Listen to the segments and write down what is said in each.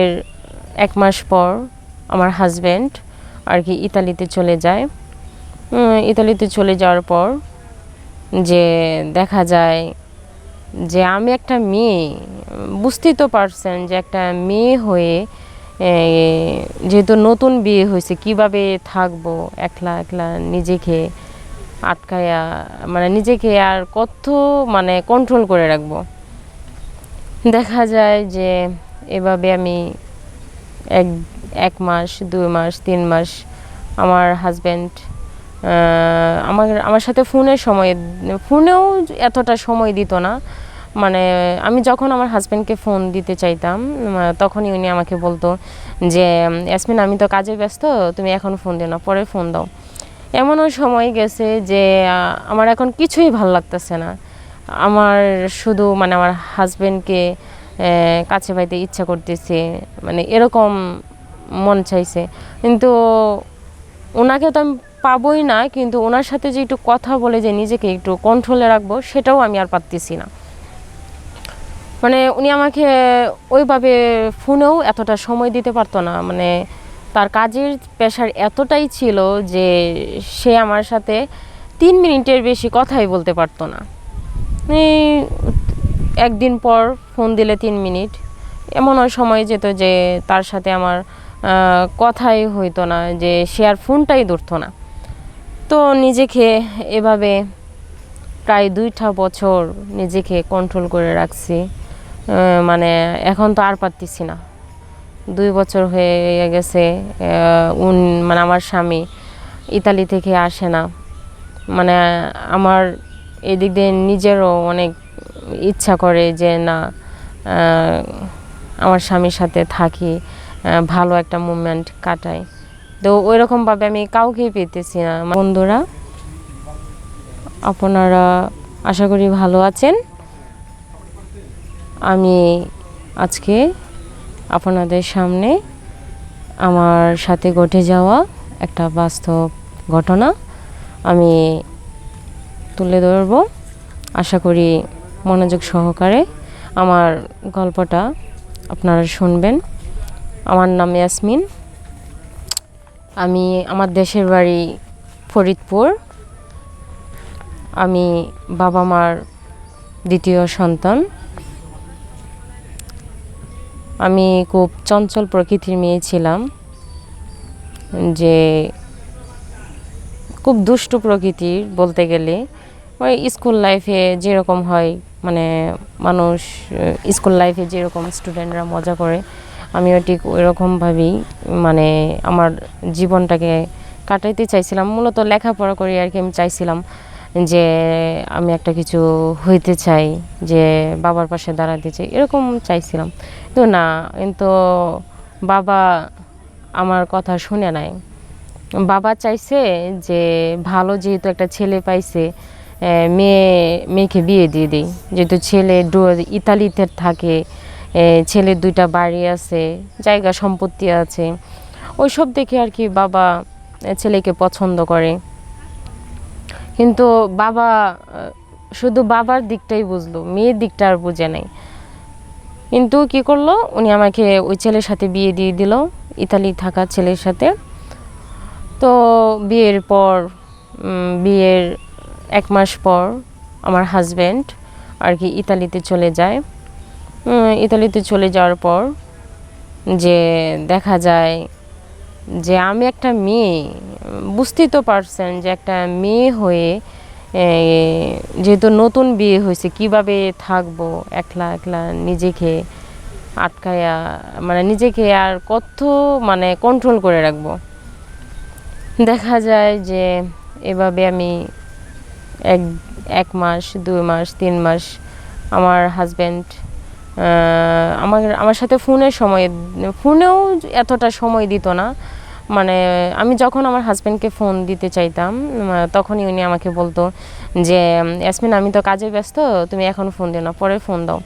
এর ১ মাস পর আমার হাজব্যান্ড আর কি ইতালিতে চলে যায়। ইতালিতে চলে যাওয়ার পর যে দেখা যায় যে আমি একটা মেয়ে, বুঝতেই তো পারছেন যে একটা মেয়ে হয়ে যেহেতু নতুন বিয়ে হয়েছে কিভাবে থাকবো একলা একলা নিজেকে আটকায়া, মানে নিজেকে আর কত মানে কন্ট্রোল করে রাখবো। দেখা যায় যে এভাবে আমি এক ১ মাস ২ মাস ৩ মাস আমার হাজব্যান্ড আমার সাথে ফোনেও এতটা সময় দিত না। মানে আমি যখন আমার হাজব্যান্ডকে ফোন দিতে চাইতাম তখনই উনি আমাকে বলতো যে ইয়াসমিন আমি তো কাজে ব্যস্ত, তুমি এখন ফোন দিও না, পরে ফোন দাও। এমনও সময় গেছে যে আমার এখন কিছুই ভাল লাগতেছে না। আমার শুধু মানে আমার হাজব্যান্ডকে কাছে পাইতে ইচ্ছা করতেছে, মানে এরকম মন চাইছে। কিন্তু ওনাকে তো আমি পাবোই না, কিন্তু ওনার সাথে যে একটু কথা বলে যে নিজেকে একটু কন্ট্রোলে রাখবো সেটাও আমি আর পারতেছি না। মানে উনি আমাকে ওইভাবে ফোনেও এতটা সময় দিতে পারতো না। মানে তার কাজের প্রেশার এতটাই ছিল যে সে আমার সাথে ৩ মিনিটের বেশি কথাই বলতে পারতো না। একদিন পর ফোন দিলে ৩ মিনিট, এমনও সময় যেত যে তার সাথে আমার কথাই হইতো না, যে সে আর ফোনটাই ধরতো না। তো নিজেকে এভাবে প্রায় ২টা বছর নিজেকে কন্ট্রোল করে রাখছি। মানে এখন তো আর পারতেছি না। ২ বছর হয়ে গেছে মানে আমার স্বামী ইতালি থেকে আসে না। মানে আমার এদিক দিয়ে নিজেরও অনেক ইচ্ছা করে যে না আমার স্বামীর সাথে থাকি, ভালো একটা মুভমেন্ট কাটাই। তো ওইরকমভাবে আমি কাউকেই পেতেছি না। বন্ধুরা, আপনারা আশা করি ভালো আছেন। আমি আজকে আপনাদের সামনে আমার সাথে ঘটে যাওয়া একটা বাস্তব ঘটনা আমি তুলে ধরব। আশা করি মনোযোগ সহকারে আমার গল্পটা আপনারা শুনবেন। আমার নাম ইয়াসমিন। আমার দেশের বাড়ি ফরিদপুর। আমি বাবা মার দ্বিতীয় সন্তান। আমি খুব চঞ্চল প্রকৃতির মেয়ে ছিলাম, যে খুব দুষ্টু প্রকৃতির বলতে গেলে। ওই স্কুল লাইফে যেরকম হয়, মানে মানুষ স্কুল লাইফে যেরকম স্টুডেন্টরা মজা করে, আমিও ঠিক ওইরকমভাবেই মানে আমার জীবনটাকে কাটাইতে চাইছিলাম। মূলত লেখাপড়া করি আর কি। আমি চাইছিলাম যে আমি একটা কিছু হইতে চাই, যে বাবার পাশে দাঁড়াতে চাই, এরকম চাইছিলাম। তো না, কিন্তু বাবা আমার কথা শুনে নাই। বাবা চাইছে যে ভালো যেহেতু একটা ছেলে পাইছে, মেয়েকে বিয়ে দিয়ে দিই। যেহেতু ছেলে ইতালিতে থাকে, ছেলের 2টা বাড়ি আছে, জায়গা সম্পত্তি আছে, ওইসব দেখে আর কি বাবা ছেলেকে পছন্দ করে। কিন্তু বাবা শুধু বাবার দিকটাই বুঝলো, মেয়ের দিকটা আর বুঝে নাই। কিন্তু কি করলো, উনি আমাকে ওই ছেলের সাথে বিয়ে দিয়ে দিল, ইতালি থাকা ছেলের সাথে। তো বিয়ের ১ মাস পর আমার হাজব্যান্ড আর কি ইতালিতে চলে যায়। ইতালিতে চলে যাওয়ার পর যে দেখা যায় যে আমি একটা মেয়ে, বুঝতেই তো পারছেন যে একটা মেয়ে হয়ে যেহেতু নতুন বিয়ে হয়েছে কিভাবে থাকবো একলা একলা নিজেকে আটকায়া, মানে নিজেকে আর কত মানে কন্ট্রোল করে রাখবো। দেখা যায় যে এভাবে আমি ১ মাস ২ মাস ৩ মাস আমার হাজব্যান্ড আমার সাথে ফোনেও এতটা সময় দিত না। মানে আমি যখন আমার হাজব্যান্ডকে ফোন দিতে চাইতাম তখনই উনি আমাকে বলতো যে ইয়াসমিন আমি তো কাজে ব্যস্ত, তুমি এখন ফোন দিও না, পরে ফোন দাও।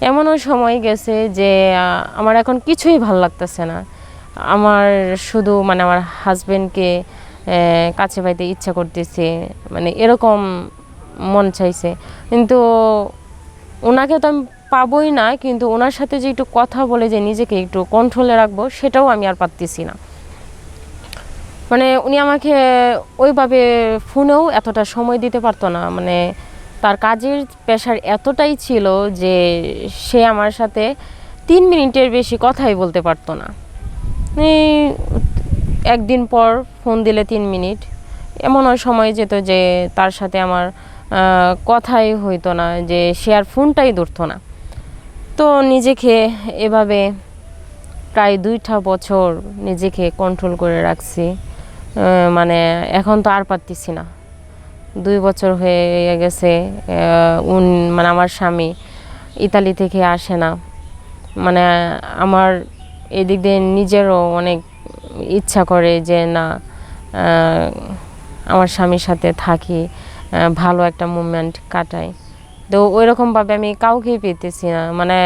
এমনও সময় গেছে যে আমার এখন কিছুই ভাল লাগতেছে না। আমার শুধু মানে আমার হাজব্যান্ডকে কাছে পাইতে ইচ্ছা করতেছে, মানে এরকম মন চাইছে। কিন্তু ওনাকে তো আমি পাবোই না, কিন্তু ওনার সাথে যে একটু কথা বলে যে নিজেকে একটু কন্ট্রোলে রাখবো সেটাও আমি আর পারতেছি না। মানে উনি আমাকে ওইভাবে ফোনেও এতটা সময় দিতে পারতো না, মানে তার কাজের প্রেশার এতটাই ছিল যে সে আমার সাথে 3 মিনিটের বেশি কথাই বলতে পারতো না। এই একদিন পর ফোন দিলে 3 মিনিট, এমনও সময় যেত যে তার সাথে আমার কথাই হইতো না, যে সে আর ফোনটাই ধরতো না। তো নিজেকে এভাবে প্রায় 2টা বছর নিজেকে কন্ট্রোল করে রাখছি। মানে এখন তো আর পারতেছি না। 2 বছর হয়ে গেছে। মানে আমার স্বামী ইতালি থেকে আসে না। মানে আমার এদিক দিয়ে নিজেরও অনেক ইচ্ছা করে যে না, আমার স্বামীর সাথে থাকি, ভালো একটা মুভমেন্ট কাটাই। তো ওইরকমভাবে আমি কাউকেই পেতেছি না। মানে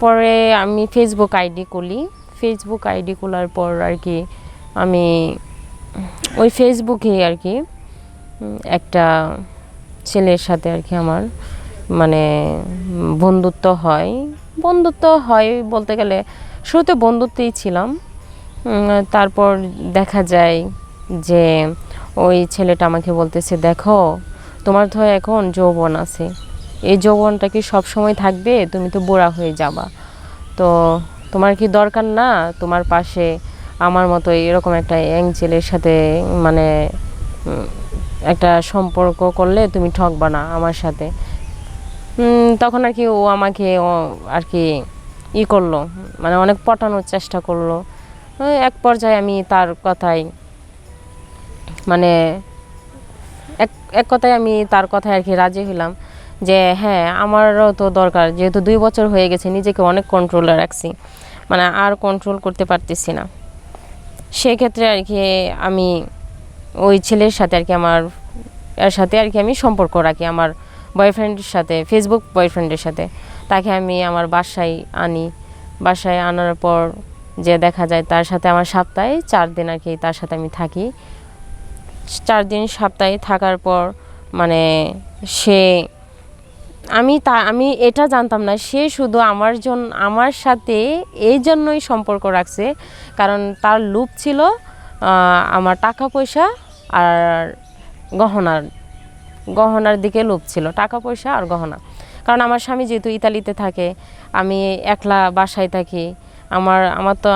পরে আমি ফেসবুক আইডি খুলি। ফেসবুক আইডি খোলার পর আর কি আমি ওই ফেসবুকেই আর কি একটা ছেলের সাথে আর কি আমার মানে বন্ধুত্ব হয় বলতে গেলে শুরুতে বন্ধুত্বেই ছিলাম। তারপর দেখা যায় যে ওই ছেলেটা আমাকে বলতেছে, দেখো তোমার তো এখন যৌবন আছে, এই যৌবনটা কি সব সময় থাকবে? তুমি তো বুড়া হয়ে যাবা, তো তোমার কি দরকার না তোমার পাশে আমার মতো এরকম একটা ইয়াং ছেলের সাথে মানে একটা সম্পর্ক করলে তুমি ঠকবা না আমার সাথে। তখন আর কি ও আমাকে আর কি করলো, মানে অনেক পটানোর চেষ্টা করলো। এক পর্যায়ে আমি তার কথায় মানে এক কথায় আমি তার কথায় আর কি রাজি হলাম যে হ্যাঁ, আমারও তো দরকার, যেহেতু 2 বছর হয়ে গেছে নিজেকে অনেক কন্ট্রোলে রাখছি, মানে আর কন্ট্রোল করতে পারতেছি না। সেক্ষেত্রে আর কি আমি ওই ছেলের সাথে আর কি এর সাথে আর কি আমি সম্পর্ক রাখি, আমার বয়ফ্রেন্ডের সাথে, ফেসবুক বয়ফ্রেন্ডের সাথে। তাকে আমি আমার বাসায় আনি। বাসায় আনার পর যে দেখা যায় তার সাথে আমার সপ্তাহে 4 দিন আর কি তার সাথে আমি থাকি। 4 দিন সপ্তাহে থাকার পর মানে সে আমি এটা জানতাম না সে শুধু আমার সাথে এই জন্যই সম্পর্ক রাখছে, কারণ তার লোভ ছিল আমার টাকা পয়সা আর গহনার দিকে লোভ ছিল, টাকা পয়সা আর গহনা। কারণ আমার স্বামী যেহেতু ইতালিতে থাকে, আমি একলা বাসায় থাকি,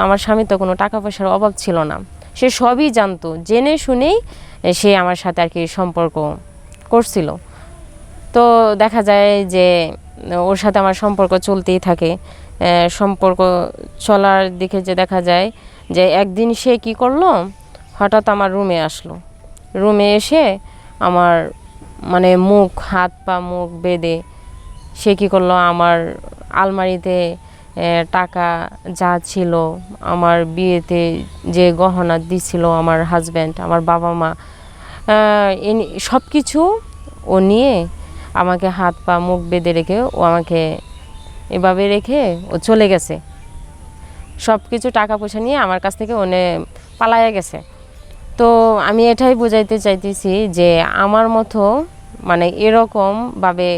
আমার স্বামী তো কোনো টাকা পয়সার অভাব ছিল না। সে সবই জানতো, জেনে শুনেই সে আমার সাথে আর কি সম্পর্ক করছিল। তো দেখা যায় যে ওর সাথে আমার সম্পর্ক চলতেই থাকে। সম্পর্ক চলার দিকে যে দেখা যায় যে একদিন সে কি করলো, হঠাৎ আমার রুমে আসলো। রুমে এসে আমার মানে হাত পা মুখ বেঁধে সে কী করলো, আমার আলমারিতে টাকা যা ছিল, আমার বিয়েতে যে গহনা দিছিল আমার হাজব্যান্ড, আমার বাবা মা, সব কিছু ও নিয়ে আমাকে হাত পা মুখ বেঁধে রেখে ও আমাকে এভাবে রেখে ও চলে গেছে। সব কিছু টাকা পয়সা নিয়ে আমার কাছ থেকে পালায়া গেছে। তো আমি এটাই বোঝাইতে চাইতেছি যে আমার মতো মানে এরকমভাবে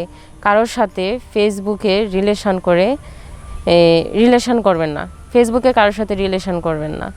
কারোর সাথে ফেসবুকে রিলেশন করবেন না, ফেসবুকে কারোর সাথে রিলেশন করবেন না।